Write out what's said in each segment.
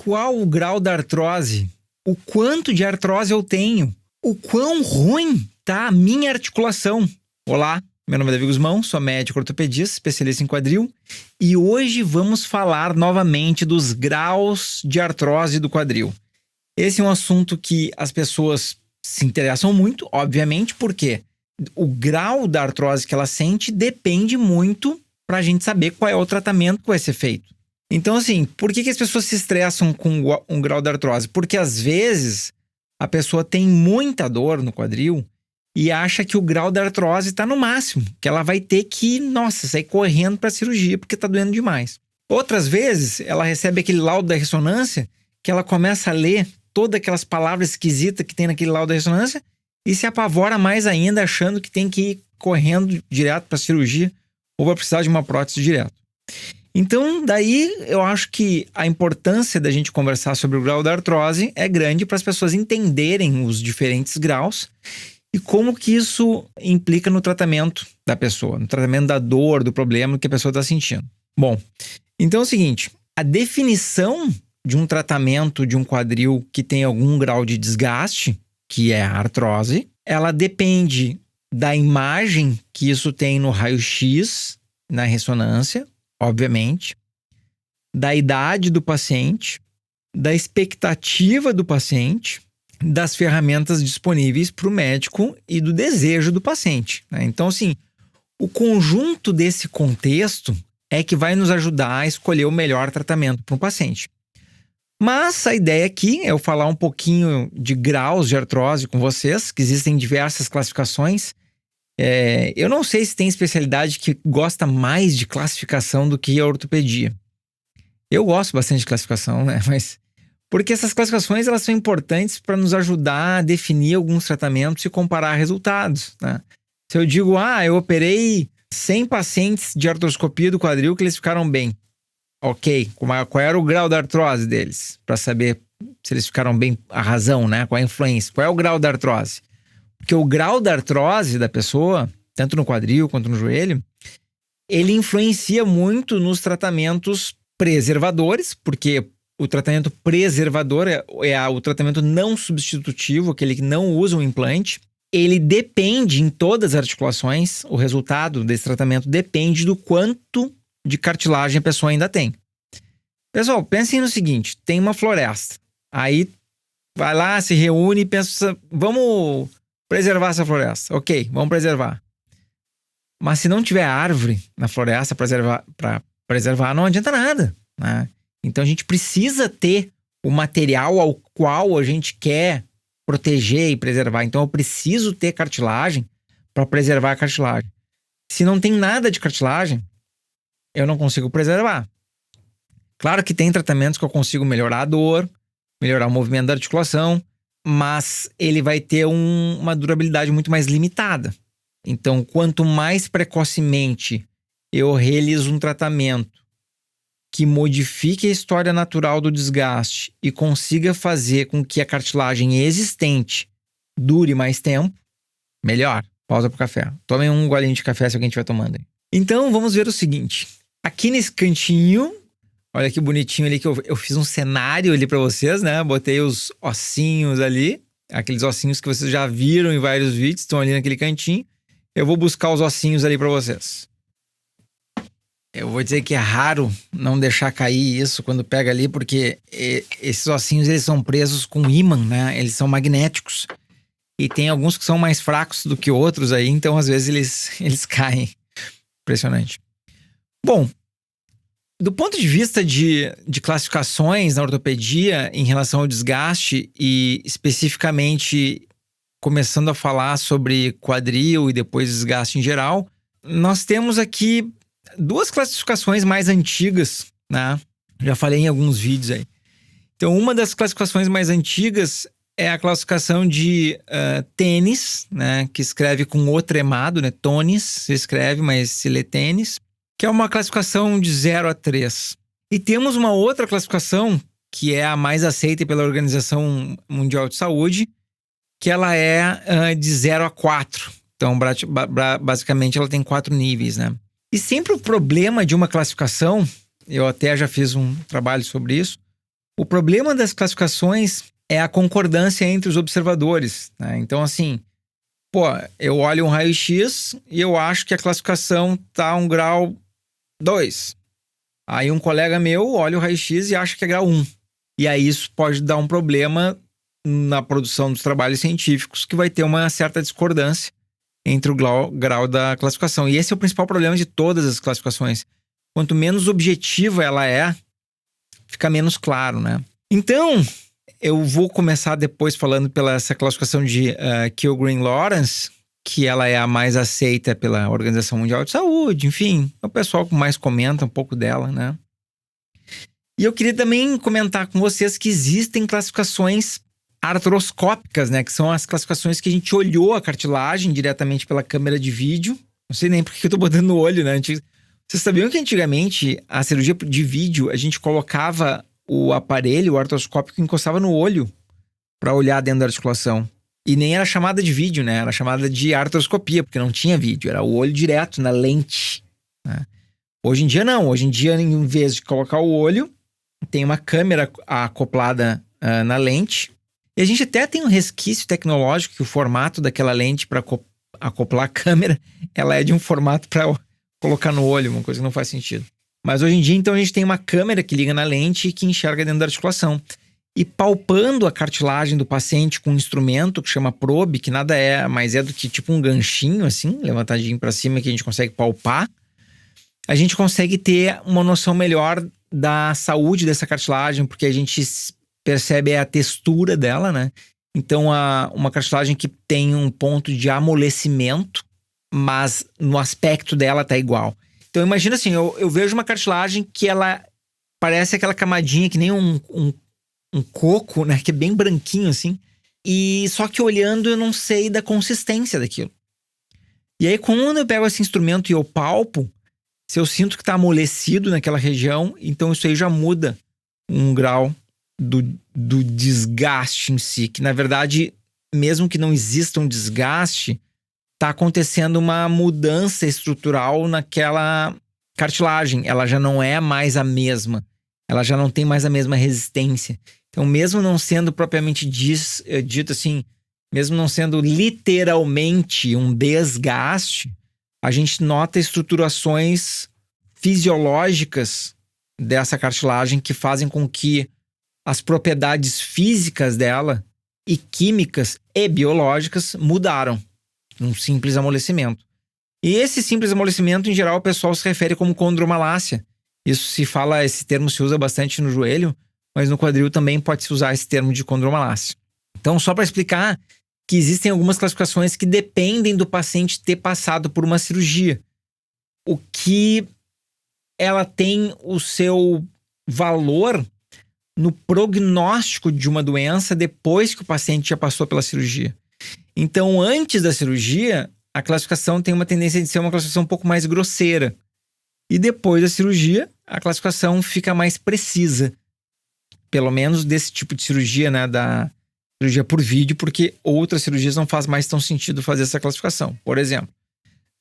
qual o grau da artrose, o quanto de artrose eu tenho, o quão ruim tá a minha articulação. Olá, meu nome é Davi Guzmão, sou médico ortopedista, especialista em quadril, e hoje vamos falar novamente dos graus de artrose do quadril. Esse é um assunto que as pessoas se interessam muito, obviamente, porque o grau da artrose que ela sente depende muito para a gente saber qual é o tratamento que vai ser feito. Então, assim, por que as pessoas se estressam com um grau de artrose? Porque, às vezes, a pessoa tem muita dor no quadril e acha que o grau da artrose está no máximo, que ela vai ter que, sair correndo para a cirurgia porque está doendo demais. Outras vezes, ela recebe aquele laudo da ressonância que ela começa a ler todas aquelas palavras esquisitas que tem naquele laudo da ressonância e se apavora mais ainda, achando que tem que ir correndo direto para a cirurgia ou vai precisar de uma prótese direto. Então, daí eu acho que a importância da gente conversar sobre o grau da artrose é grande para as pessoas entenderem os diferentes graus e como que isso implica no tratamento da pessoa, no tratamento da dor, do problema que a pessoa está sentindo. Bom, então é o seguinte, a definição de um tratamento de um quadril que tem algum grau de desgaste, que é a artrose, ela depende da imagem que isso tem no raio-x, na ressonância, obviamente, da idade do paciente, da expectativa do paciente, das ferramentas disponíveis para o médico e do desejo do paciente, né? Então, assim, o conjunto desse contexto é que vai nos ajudar a escolher o melhor tratamento para o paciente. Mas a ideia aqui é eu falar um pouquinho de graus de artrose com vocês, que existem diversas classificações. Eu não sei se tem especialidade que gosta mais de classificação do que a ortopedia. Eu gosto bastante de classificação, né? Mas porque essas classificações elas são importantes para nos ajudar a definir alguns tratamentos e comparar resultados, né? Se eu digo, eu operei 100 pacientes de artroscopia do quadril que eles ficaram bem. Ok, qual era o grau da artrose deles? Para saber se eles ficaram bem, a razão, né? Qual é a influência? Qual é o grau da artrose? Porque o grau da artrose da pessoa, tanto no quadril quanto no joelho, ele influencia muito nos tratamentos preservadores, porque o tratamento preservador é o tratamento não substitutivo, aquele que não usa um implante. Ele depende em todas as articulações, o resultado desse tratamento depende do quanto de cartilagem a pessoa ainda tem. Pessoal, pensem no seguinte, tem uma floresta, aí vai lá, se reúne e pensa, vamos preservar essa floresta. Ok, vamos preservar. Mas se não tiver árvore na floresta para preservar, não adianta nada, né? Então a gente precisa ter o material ao qual a gente quer proteger e preservar. Então eu preciso ter cartilagem para preservar a cartilagem. Se não tem nada de cartilagem, eu não consigo preservar. Claro que tem tratamentos que eu consigo melhorar a dor, melhorar o movimento da articulação, mas ele vai ter uma durabilidade muito mais limitada. Então, quanto mais precocemente eu realizo um tratamento que modifique a história natural do desgaste e consiga fazer com que a cartilagem existente dure mais tempo, melhor. Pausa pro café. Tomem um golinho de café se alguém estiver tomando aí. Então, vamos ver o seguinte. Aqui nesse cantinho, olha que bonitinho ali que eu fiz um cenário ali pra vocês, né? Botei os ossinhos ali, aqueles ossinhos que vocês já viram em vários vídeos, estão ali naquele cantinho. Eu vou buscar os ossinhos ali pra vocês. Eu vou dizer que é raro não deixar cair isso quando pega ali, porque esses ossinhos eles são presos com ímã, né? Eles são magnéticos. E tem alguns que são mais fracos do que outros aí, então às vezes eles caem. Impressionante. Bom, do ponto de vista de classificações na ortopedia em relação ao desgaste e especificamente começando a falar sobre quadril e depois desgaste em geral, nós temos aqui duas classificações mais antigas, né? Já falei em alguns vídeos aí. Então, uma das classificações mais antigas é a classificação de tênis, né? Que escreve com o tremado, né? Tonis se escreve, mas se lê tênis. Que é uma classificação de 0 a 3. E temos uma outra classificação, que é a mais aceita pela Organização Mundial de Saúde, que ela é de 0 a 4. Então, basicamente, ela tem 4 níveis, né? E sempre o problema de uma classificação, eu até já fiz um trabalho sobre isso, O problema das classificações é a concordância entre os observadores, né? Então, assim, eu olho um raio-x e eu acho que a classificação tá um grau 2. Aí um colega meu olha o raio-x e acha que é grau 1. E aí isso pode dar um problema na produção dos trabalhos científicos, que vai ter uma certa discordância entre o grau da classificação. E esse é o principal problema de todas as classificações. Quanto menos objetiva ela é, fica menos claro, né? Então, eu vou começar depois falando pela essa classificação de Killgreen-Lawrence, que ela é a mais aceita pela Organização Mundial de Saúde, enfim, é o pessoal que mais comenta um pouco dela, né? E eu queria também comentar com vocês que existem classificações artroscópicas, né? Que são as classificações que a gente olhou a cartilagem diretamente pela câmera de vídeo. Não sei nem porque eu tô botando no olho, né? Vocês sabiam que antigamente a cirurgia de vídeo a gente colocava o aparelho, o artroscópico, encostava no olho para olhar dentro da articulação. E nem era chamada de vídeo, né? Era chamada de artroscopia, porque não tinha vídeo. Era o olho direto na lente, né? Hoje em dia não. Hoje em dia, em vez de colocar o olho, tem uma câmera acoplada na lente. E a gente até tem um resquício tecnológico que o formato daquela lente para acoplar a câmera, ela é de um formato para colocar no olho, uma coisa que não faz sentido. Mas hoje em dia, então, a gente tem uma câmera que liga na lente e que enxerga dentro da articulação. E palpando a cartilagem do paciente com um instrumento que chama probe, que nada é, mas é do que tipo um ganchinho, assim, levantadinho para cima, que a gente consegue palpar, a gente consegue ter uma noção melhor da saúde dessa cartilagem, porque a gente percebe a textura dela, né? Então, uma cartilagem que tem um ponto de amolecimento, mas no aspecto dela tá igual. Então, imagina assim, eu vejo uma cartilagem que ela parece aquela camadinha que nem um coco, né? Que é bem branquinho, assim. E só que olhando eu não sei da consistência daquilo. E aí, quando eu pego esse instrumento e eu palpo, se eu sinto que tá amolecido naquela região, então isso aí já muda um grau do desgaste em si. Que, na verdade, mesmo que não exista um desgaste, tá acontecendo uma mudança estrutural naquela cartilagem. Ela já não é mais a mesma. Ela já não tem mais a mesma resistência. Então, mesmo não sendo propriamente dito assim, mesmo não sendo literalmente um desgaste, a gente nota estruturações fisiológicas dessa cartilagem que fazem com que as propriedades físicas dela e químicas e biológicas mudaram num simples amolecimento. E esse simples amolecimento, em geral, o pessoal se refere como condromalácia. Esse termo se usa bastante no joelho, mas no quadril também pode se usar esse termo de condromalácia. Então, só para explicar que existem algumas classificações que dependem do paciente ter passado por uma cirurgia. O que ela tem o seu valor no prognóstico de uma doença depois que o paciente já passou pela cirurgia. Então, antes da cirurgia, a classificação tem uma tendência de ser uma classificação um pouco mais grosseira. E depois da cirurgia, a classificação fica mais precisa. Pelo menos desse tipo de cirurgia, né? Da cirurgia por vídeo, porque outras cirurgias não faz mais tão sentido fazer essa classificação. Por exemplo,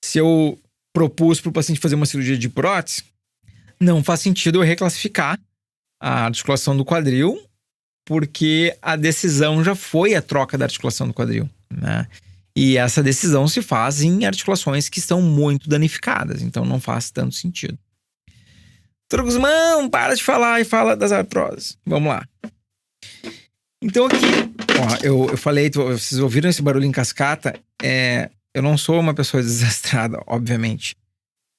se eu propus para o paciente fazer uma cirurgia de prótese, não faz sentido eu reclassificar a articulação do quadril, porque a decisão já foi a troca da articulação do quadril, né? E essa decisão se faz em articulações que estão muito danificadas, então não faz tanto sentido. Doutor Guzmão, para de falar e fala das artroses. Vamos lá. Então aqui, ó, eu falei, vocês ouviram esse barulho em cascata? Eu não sou uma pessoa desastrada, obviamente.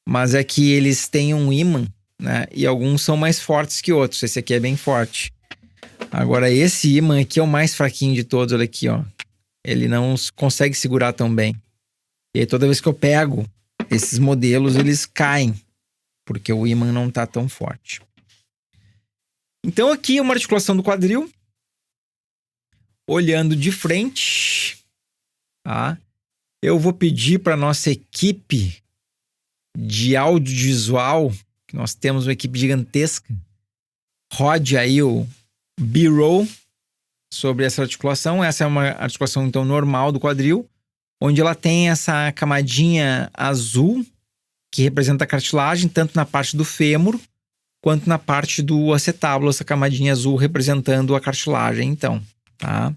Mas é que eles têm um ímã, né? E alguns são mais fortes que outros. Esse aqui é bem forte. Agora esse ímã aqui é o mais fraquinho de todos, olha aqui, ó. Ele não consegue segurar tão bem. E aí toda vez que eu pego esses modelos, eles caem, porque o ímã não tá tão forte. Então aqui é uma articulação do quadril. Olhando de frente, tá? Eu vou pedir para nossa equipe de audiovisual, que nós temos uma equipe gigantesca, rode aí o B-roll sobre essa articulação. Essa é uma articulação, então, normal do quadril, onde ela tem essa camadinha azul, que representa a cartilagem, tanto na parte do fêmur, quanto na parte do acetábulo, essa camadinha azul representando a cartilagem, então, tá?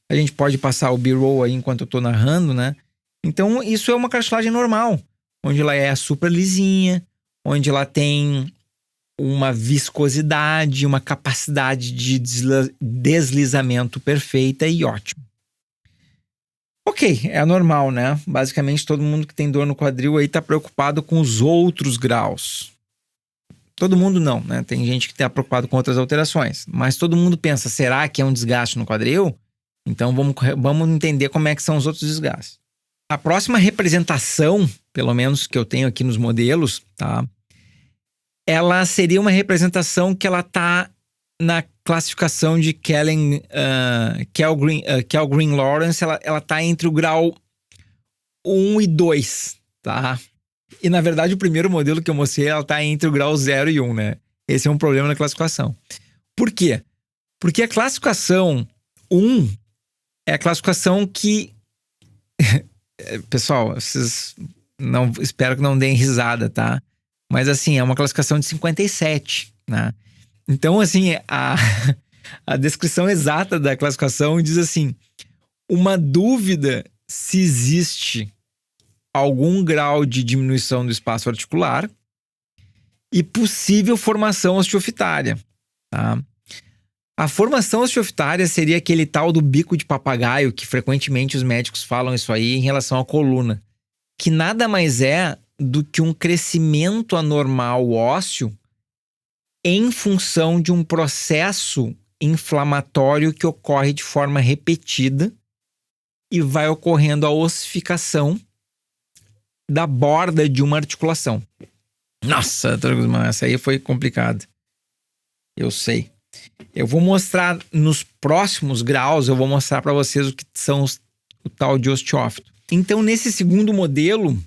A gente pode passar o B-roll aí enquanto eu tô narrando, né? Então, isso é uma cartilagem normal, onde ela é super lisinha, onde ela tem uma viscosidade, uma capacidade de deslizamento perfeita e ótima. Ok, é normal, né? Basicamente, todo mundo que tem dor no quadril aí tá preocupado com os outros graus. Todo mundo não, né? Tem gente que tá preocupado com outras alterações. Mas todo mundo pensa, será que é um desgaste no quadril? Então vamos entender como é que são os outros desgastes. A próxima representação, pelo menos que eu tenho aqui nos modelos, tá? Ela seria uma representação que ela tá na classificação de Kellgren-Lawrence, ela tá entre o grau 1 e 2, tá? E na verdade o primeiro modelo que eu mostrei, ela tá entre o grau 0 e 1, né? Esse é um problema na classificação. Por quê? Porque a classificação 1 é a classificação que... Pessoal, vocês espero que não deem risada, tá? Mas assim, é uma classificação de 57, né? Então, assim, a descrição exata da classificação diz assim: uma dúvida se existe algum grau de diminuição do espaço articular e possível formação osteofitária, tá? A formação osteofitária seria aquele tal do bico de papagaio, que frequentemente os médicos falam isso aí em relação à coluna, que nada mais é do que um crescimento anormal ósseo em função de um processo inflamatório que ocorre de forma repetida e vai ocorrendo a ossificação da borda de uma articulação. Nossa, essa aí foi complicada. Eu sei. Eu vou mostrar nos próximos graus, eu vou mostrar para vocês o que são o tal de osteófito. Então, nesse segundo modelo,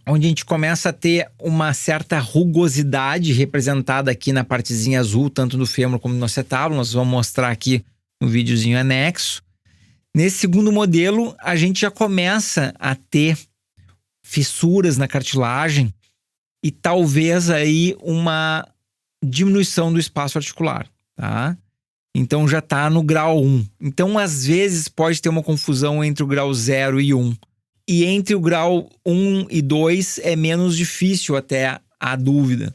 onde a gente começa a ter uma certa rugosidade representada aqui na partezinha azul, tanto do fêmur como no acetábulo, nós vamos mostrar aqui no videozinho anexo. Nesse segundo modelo, a gente já começa a ter fissuras na cartilagem e talvez aí uma diminuição do espaço articular, tá? Então já está no grau 1. Então, às vezes, pode ter uma confusão entre o grau 0 e 1. E entre o grau 1 e 2 é menos difícil até a dúvida.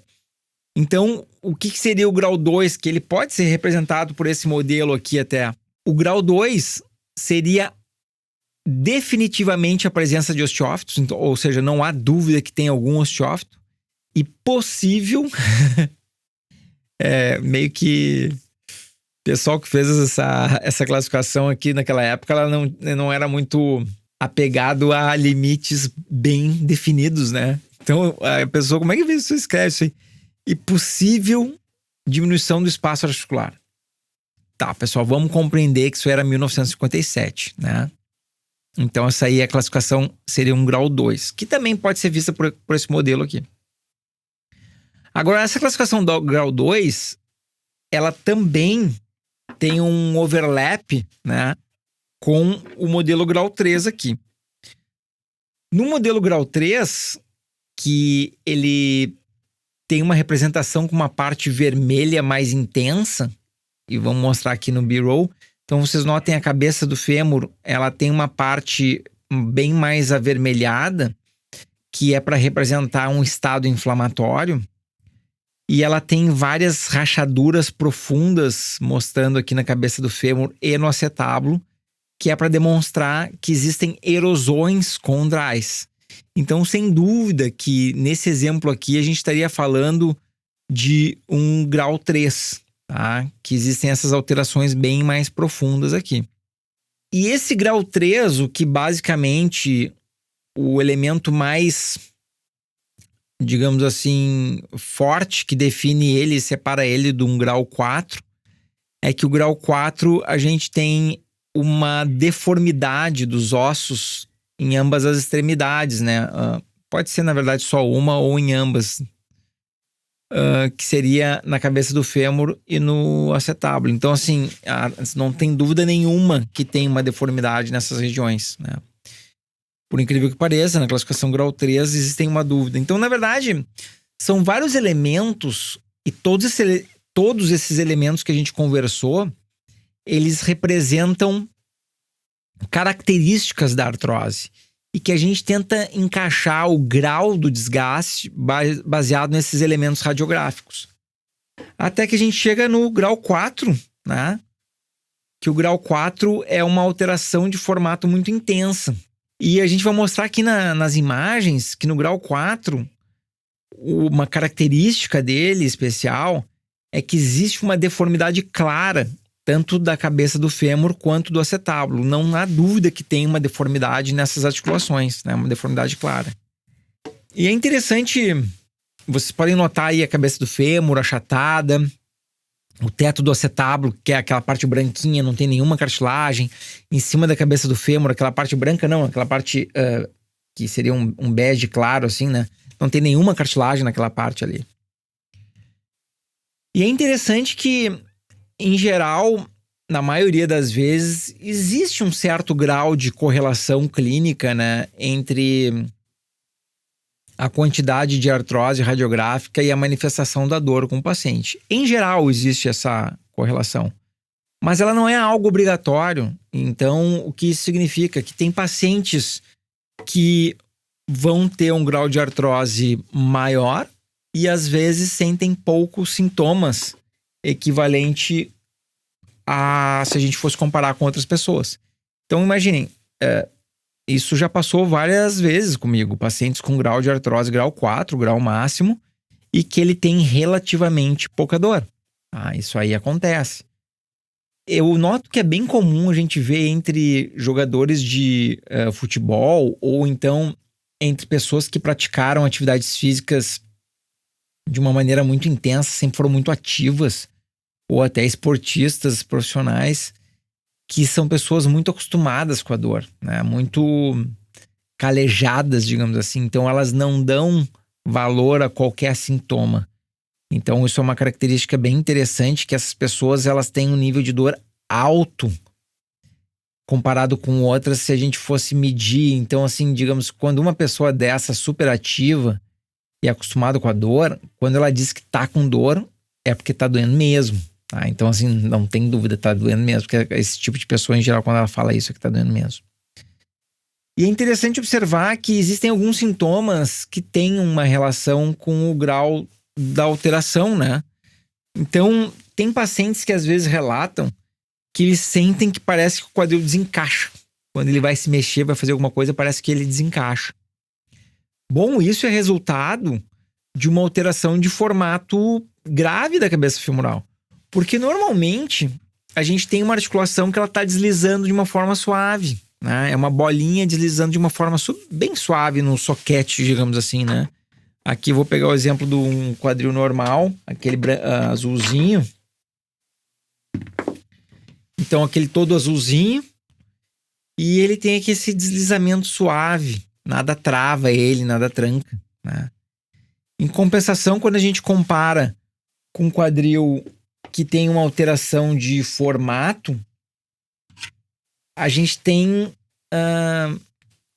Então, o que seria o grau 2? Que ele pode ser representado por esse modelo aqui até. O grau 2 seria definitivamente a presença de osteófitos, então, ou seja, não há dúvida que tem algum osteófito. E possível... meio que... O pessoal que fez essa classificação aqui naquela época, ela não era muito... apegado a limites bem definidos, né? Então, a pessoa, como é que você escreve isso aí? E possível diminuição do espaço articular. Tá, pessoal, vamos compreender que isso era 1957, né? Então, essa aí, a classificação seria um grau 2, que também pode ser vista por esse modelo aqui. Agora, essa classificação do grau 2, ela também tem um overlap, né? Com o modelo grau 3 aqui. No modelo grau 3, que ele tem uma representação com uma parte vermelha mais intensa, e vamos mostrar aqui no B-roll. Então vocês notem a cabeça do fêmur, ela tem uma parte bem mais avermelhada, que é para representar um estado inflamatório, e ela tem várias rachaduras profundas, mostrando aqui na cabeça do fêmur e no acetábulo, que é para demonstrar que existem erosões condrais. Então, sem dúvida que nesse exemplo aqui a gente estaria falando de um grau 3, tá? Que existem essas alterações bem mais profundas aqui. E esse grau 3, o que basicamente o elemento mais, digamos assim, forte que define ele e separa ele de um grau 4, é que o grau 4 a gente tem uma deformidade dos ossos em ambas as extremidades, né? Pode ser, na verdade, só uma ou em ambas, que seria na cabeça do fêmur e no acetábulo. Então, assim, não tem dúvida nenhuma que tem uma deformidade nessas regiões, né? Por incrível que pareça, na classificação grau 3 existem uma dúvida. Então, na verdade, são vários elementos E todos esses elementos que a gente conversou, eles representam características da artrose e que a gente tenta encaixar o grau do desgaste baseado nesses elementos radiográficos. Até que a gente chega no grau 4, né? Que o grau 4 é uma alteração de formato muito intensa. E a gente vai mostrar aqui nas imagens que no grau 4, uma característica dele especial é que existe uma deformidade clara, tanto da cabeça do fêmur quanto do acetábulo. Não há dúvida que tem uma deformidade nessas articulações, né? Uma deformidade clara. E é interessante, vocês podem notar aí a cabeça do fêmur achatada, o teto do acetábulo, que é aquela parte branquinha, não tem nenhuma cartilagem. Em cima da cabeça do fêmur, aquela parte branca não, aquela parte que seria um bege claro assim, né? Não tem nenhuma cartilagem naquela parte ali. E é interessante que, em geral, na maioria das vezes, existe um certo grau de correlação clínica, né, entre a quantidade de artrose radiográfica e a manifestação da dor com o paciente. Em geral, existe essa correlação. Mas ela não é algo obrigatório. Então, o que isso significa? Que tem pacientes que vão ter um grau de artrose maior e, às vezes, sentem poucos sintomas equivalente a se a gente fosse comparar com outras pessoas. Então, imaginem, isso já passou várias vezes comigo. Pacientes com grau de artrose grau 4, grau máximo, e que ele tem relativamente pouca dor. Isso aí acontece. Eu noto que é bem comum a gente ver entre jogadores de futebol ou então entre pessoas que praticaram atividades físicas de uma maneira muito intensa, sempre foram muito ativas, ou até esportistas profissionais, que são pessoas muito acostumadas com a dor, né? Muito calejadas, digamos assim. Então, elas não dão valor a qualquer sintoma. Então, isso é uma característica bem interessante, que essas pessoas elas têm um nível de dor alto comparado com outras se a gente fosse medir. Então, assim, digamos, quando uma pessoa dessa super ativa e acostumada com a dor, quando ela diz que tá com dor, é porque tá doendo mesmo. Então, assim, não tem dúvida, tá doendo mesmo, porque esse tipo de pessoa, em geral, quando ela fala isso, é que tá doendo mesmo. E é interessante observar que existem alguns sintomas que têm uma relação com o grau da alteração, né? Então, tem pacientes que às vezes relatam que eles sentem que parece que o quadril desencaixa. Quando ele vai se mexer, vai fazer alguma coisa, parece que ele desencaixa. Bom, isso é resultado de uma alteração de formato grave da cabeça femoral. Porque normalmente a gente tem uma articulação que ela está deslizando de uma forma suave, né? É uma bolinha deslizando de uma forma bem suave no soquete, digamos assim, né? Aqui eu vou pegar o exemplo de um quadril normal, aquele azulzinho. Então aquele todo azulzinho. E ele tem aqui esse deslizamento suave. Nada trava ele, nada tranca, né? Em compensação, quando a gente compara com um quadril que tem uma alteração de formato, a gente tem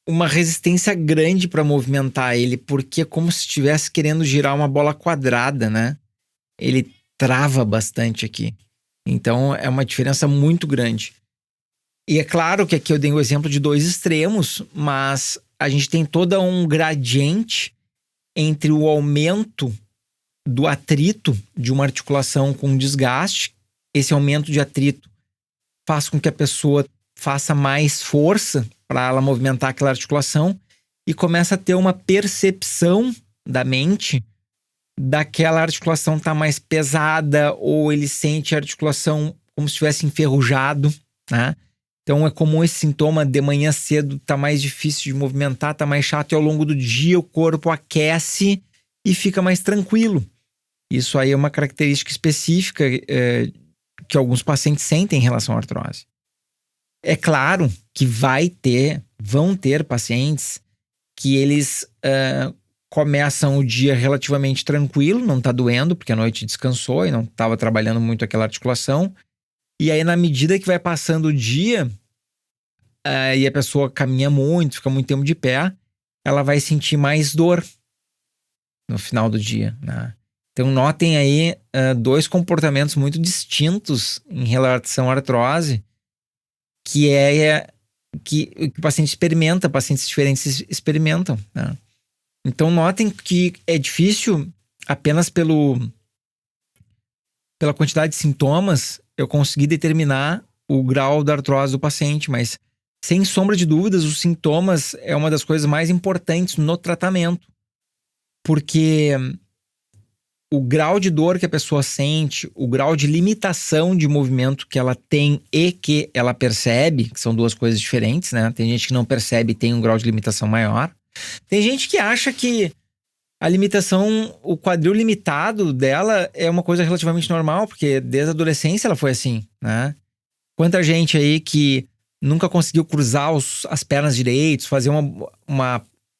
uma resistência grande para movimentar ele, porque é como se estivesse querendo girar uma bola quadrada, né? Ele trava bastante aqui. Então é uma diferença muito grande. E é claro que aqui eu dei o exemplo de dois extremos, mas a gente tem todo um gradiente entre o aumento do atrito de uma articulação com desgaste. Esse aumento de atrito faz com que a pessoa faça mais força para ela movimentar aquela articulação e começa a ter uma percepção da mente daquela articulação estar mais pesada, ou ele sente a articulação como se estivesse enferrujado, né? Então é comum esse sintoma de manhã cedo tá mais difícil de movimentar, tá mais chato, e ao longo do dia o corpo aquece e fica mais tranquilo. Isso aí é uma característica específica que alguns pacientes sentem em relação à artrose. É claro que vão ter pacientes que eles começam o dia relativamente tranquilo, não tá doendo, porque a noite descansou e não estava trabalhando muito aquela articulação. E aí, na medida que vai passando o dia e a pessoa caminha muito, fica muito tempo de pé, ela vai sentir mais dor no final do dia, né? Então, notem aí dois comportamentos muito distintos em relação à artrose, que o paciente experimenta, pacientes diferentes experimentam, né? Então, notem que é difícil apenas pela quantidade de sintomas eu conseguir determinar o grau da artrose do paciente, mas sem sombra de dúvidas, os sintomas é uma das coisas mais importantes no tratamento, porque o grau de dor que a pessoa sente, o grau de limitação de movimento que ela tem e que ela percebe, que são duas coisas diferentes, né? Tem gente que não percebe e tem um grau de limitação maior. Tem gente que acha que a limitação, o quadril limitado dela é uma coisa relativamente normal, porque desde a adolescência ela foi assim, né? Quanta gente aí que nunca conseguiu cruzar as pernas direitos, fazer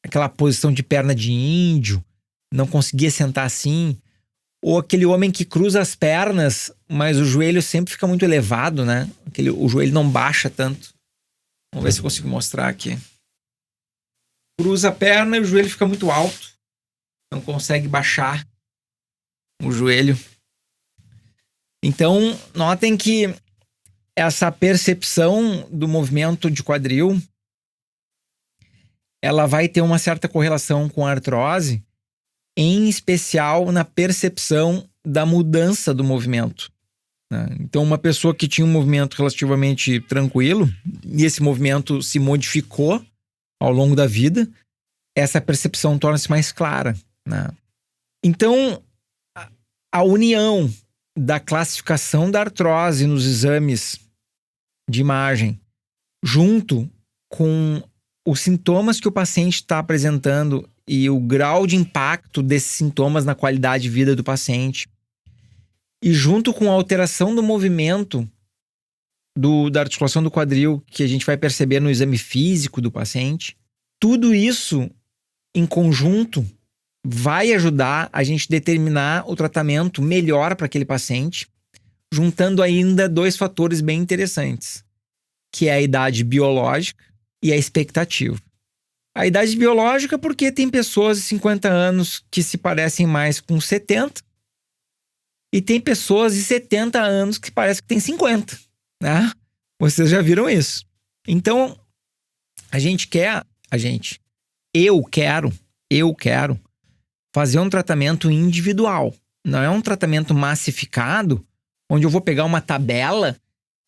aquela posição de perna de índio, não conseguia sentar assim. Ou aquele homem que cruza as pernas, mas o joelho sempre fica muito elevado, né? O joelho não baixa tanto. Vamos ver se eu consigo mostrar aqui. Cruza a perna e o joelho fica muito alto. Não consegue baixar o joelho. Então, notem que essa percepção do movimento de quadril, ela vai ter uma certa correlação com a artrose, em especial na percepção da mudança do movimento, né? Então, uma pessoa que tinha um movimento relativamente tranquilo, e esse movimento se modificou ao longo da vida, essa percepção torna-se mais clara, né? Então, a união da classificação da artrose nos exames de imagem, junto com os sintomas que o paciente está apresentando e o grau de impacto desses sintomas na qualidade de vida do paciente, e junto com a alteração do movimento da articulação do quadril, que a gente vai perceber no exame físico do paciente, tudo isso em conjunto vai ajudar a gente determinar o tratamento melhor para aquele paciente, juntando ainda dois fatores bem interessantes, que é a idade biológica e a expectativa. A idade biológica porque tem pessoas de 50 anos que se parecem mais com 70 e tem pessoas de 70 anos que parecem que tem 50, né? Vocês já viram isso. Então, eu quero fazer um tratamento individual. Não é um tratamento massificado, onde eu vou pegar uma tabela.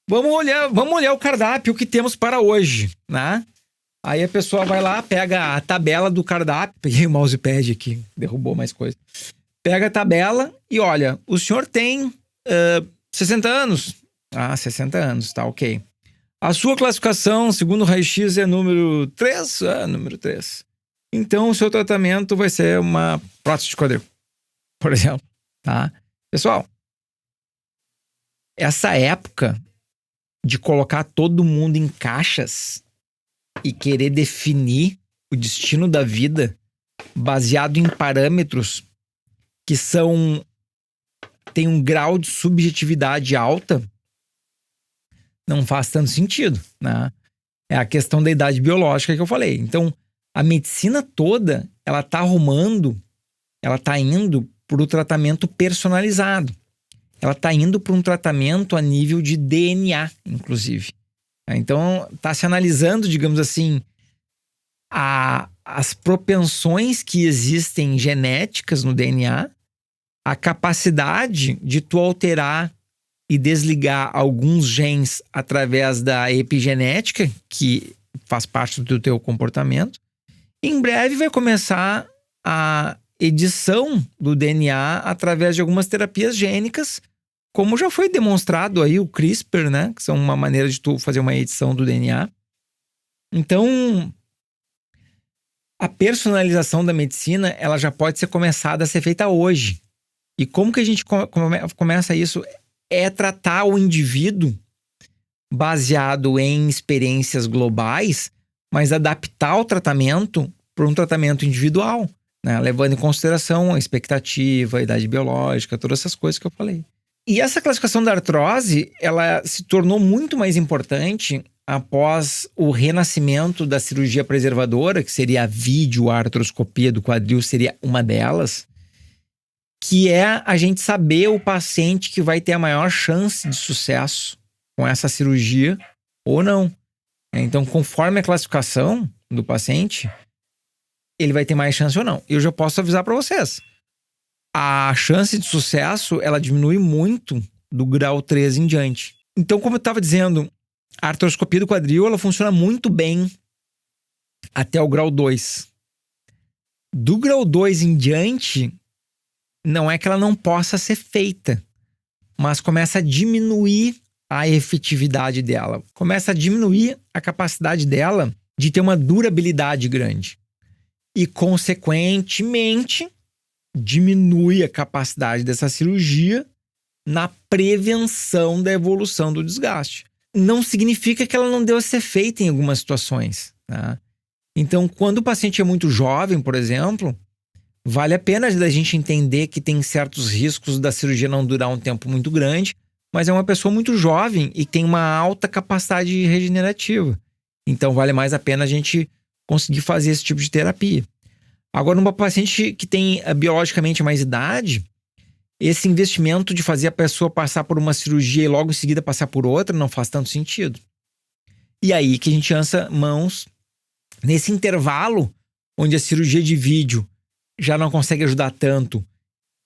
Vamos olhar o cardápio que temos para hoje, né? Aí a pessoa vai lá, pega a tabela do cardápio. Peguei o mousepad aqui, derrubou mais coisa. Pega a tabela e olha, o senhor tem 60 anos. Ah, 60 anos, tá, ok. A sua classificação, segundo o raio-x, é número 3? Ah, número 3. Então, o seu tratamento vai ser uma prótese de quadril, por exemplo, tá? Pessoal, essa época de colocar todo mundo em caixas e querer definir o destino da vida baseado em parâmetros que tem um grau de subjetividade alta, não faz tanto sentido, né? É a questão da idade biológica que eu falei. Então, a medicina toda, ela tá indo para o tratamento personalizado. Ela tá indo para um tratamento a nível de DNA, inclusive. Então, tá se analisando, digamos assim, as propensões que existem genéticas no DNA, a capacidade de tu alterar e desligar alguns genes através da epigenética, que faz parte do teu comportamento. Em breve vai começar a edição do DNA através de algumas terapias gênicas, como já foi demonstrado aí o CRISPR, né? Que são uma maneira de tu fazer uma edição do DNA. Então, a personalização da medicina, ela já pode ser começada a ser feita hoje. E como que a gente começa isso? É tratar o indivíduo baseado em experiências globais, mas adaptar o tratamento para um tratamento individual, né? Levando em consideração a expectativa, a idade biológica, todas essas coisas que eu falei. E essa classificação da artrose, ela se tornou muito mais importante após o renascimento da cirurgia preservadora, que seria a videoartroscopia do quadril, seria uma delas, que é a gente saber o paciente que vai ter a maior chance de sucesso com essa cirurgia ou não. Então, conforme a classificação do paciente, ele vai ter mais chance ou não. Eu já posso avisar para vocês. A chance de sucesso, ela diminui muito do grau 3 em diante. Então, como eu estava dizendo, a artroscopia do quadril, ela funciona muito bem até o grau 2. Do grau 2 em diante, não é que ela não possa ser feita, mas começa a diminuir a efetividade dela. Começa a diminuir a capacidade dela de ter uma durabilidade grande. E, consequentemente, diminui a capacidade dessa cirurgia na prevenção da evolução do desgaste. Não significa que ela não deva ser feita em algumas situações, tá? Então, quando o paciente é muito jovem, por exemplo, vale a pena a gente entender que tem certos riscos da cirurgia não durar um tempo muito grande, mas é uma pessoa muito jovem e tem uma alta capacidade regenerativa. Então, vale mais a pena a gente conseguir fazer esse tipo de terapia. Agora, numa paciente que tem biologicamente mais idade, esse investimento de fazer a pessoa passar por uma cirurgia e logo em seguida passar por outra não faz tanto sentido. E aí que a gente lança mãos nesse intervalo onde a cirurgia de vídeo já não consegue ajudar tanto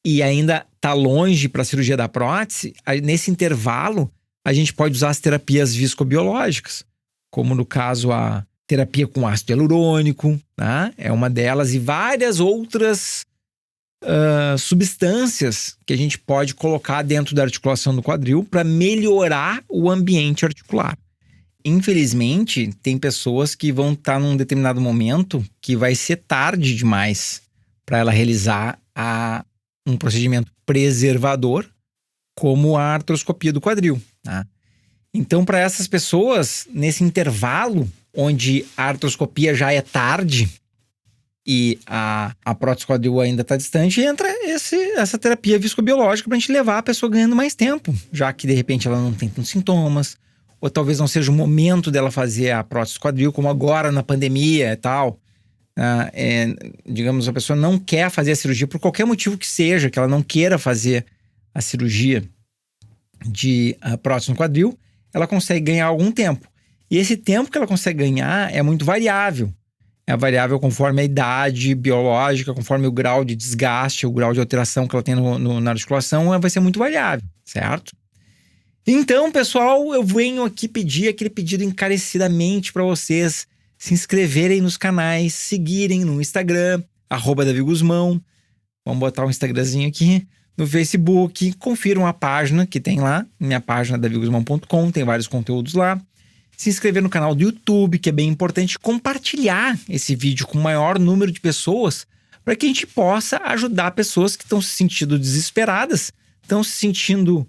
e ainda está longe para a cirurgia da prótese. Nesse intervalo, a gente pode usar as terapias viscobiológicas, como no caso a terapia com ácido hialurônico, né? É uma delas, e várias outras substâncias que a gente pode colocar dentro da articulação do quadril para melhorar o ambiente articular. Infelizmente, tem pessoas que vão estar num determinado momento que vai ser tarde demais para ela realizar um procedimento preservador, como a artroscopia do quadril, tá? Então, para essas pessoas, nesse intervalo onde a artroscopia já é tarde e a prótese quadril ainda está distante, entra essa terapia viscobiológica para a gente levar a pessoa ganhando mais tempo, já que de repente ela não tem tantos sintomas, ou talvez não seja o momento dela fazer a prótese quadril, como agora na pandemia e tal. Digamos, a pessoa não quer fazer a cirurgia por qualquer motivo que seja, que ela não queira fazer a cirurgia de prótese no quadril, ela consegue ganhar algum tempo. E esse tempo que ela consegue ganhar é muito variável. É variável conforme a idade biológica, conforme o grau de desgaste, o grau de alteração que ela tem na articulação, vai ser muito variável, certo? Então, pessoal, eu venho aqui pedir aquele pedido encarecidamente para vocês se inscreverem nos canais, seguirem no Instagram, @DaviGuzmão. Vamos botar um Instagramzinho aqui. No Facebook, confiram a página que tem lá, minha página daviguzmão.com, tem vários conteúdos lá. Se inscrever no canal do YouTube, que é bem importante, compartilhar esse vídeo com o maior número de pessoas, para que a gente possa ajudar pessoas que estão se sentindo desesperadas, estão se sentindo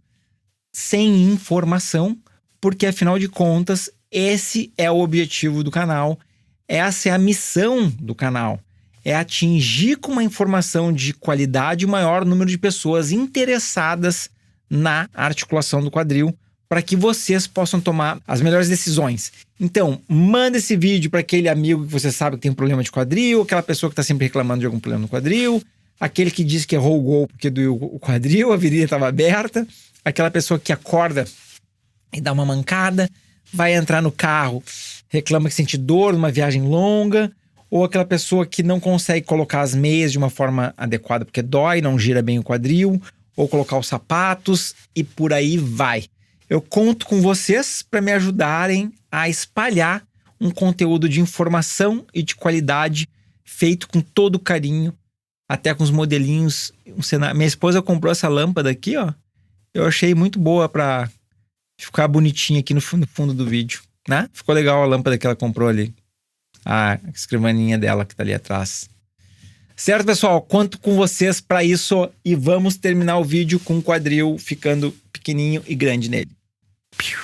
sem informação, porque afinal de contas, esse é o objetivo do canal, essa é a missão do canal, é atingir com uma informação de qualidade o maior número de pessoas interessadas na articulação do quadril, para que vocês possam tomar as melhores decisões. Então, manda esse vídeo para aquele amigo que você sabe que tem um problema de quadril, aquela pessoa que está sempre reclamando de algum problema no quadril, aquele que diz que errou o gol porque doeu o quadril, a virilha estava aberta, aquela pessoa que acorda e dá uma mancada, vai entrar no carro, reclama que sente dor numa viagem longa, ou aquela pessoa que não consegue colocar as meias de uma forma adequada porque dói, não gira bem o quadril, ou colocar os sapatos e por aí vai. Eu conto com vocês para me ajudarem a espalhar um conteúdo de informação e de qualidade feito com todo carinho, até com os modelinhos. Minha esposa comprou essa lâmpada aqui, ó. Eu achei muito boa para ficar bonitinha aqui no fundo do vídeo, né? Ficou legal a lâmpada que ela comprou ali. A escrivaninha dela que tá ali atrás. Certo, pessoal? Conto com vocês para isso e vamos terminar o vídeo com o quadril ficando pequenininho e grande nele. Piu.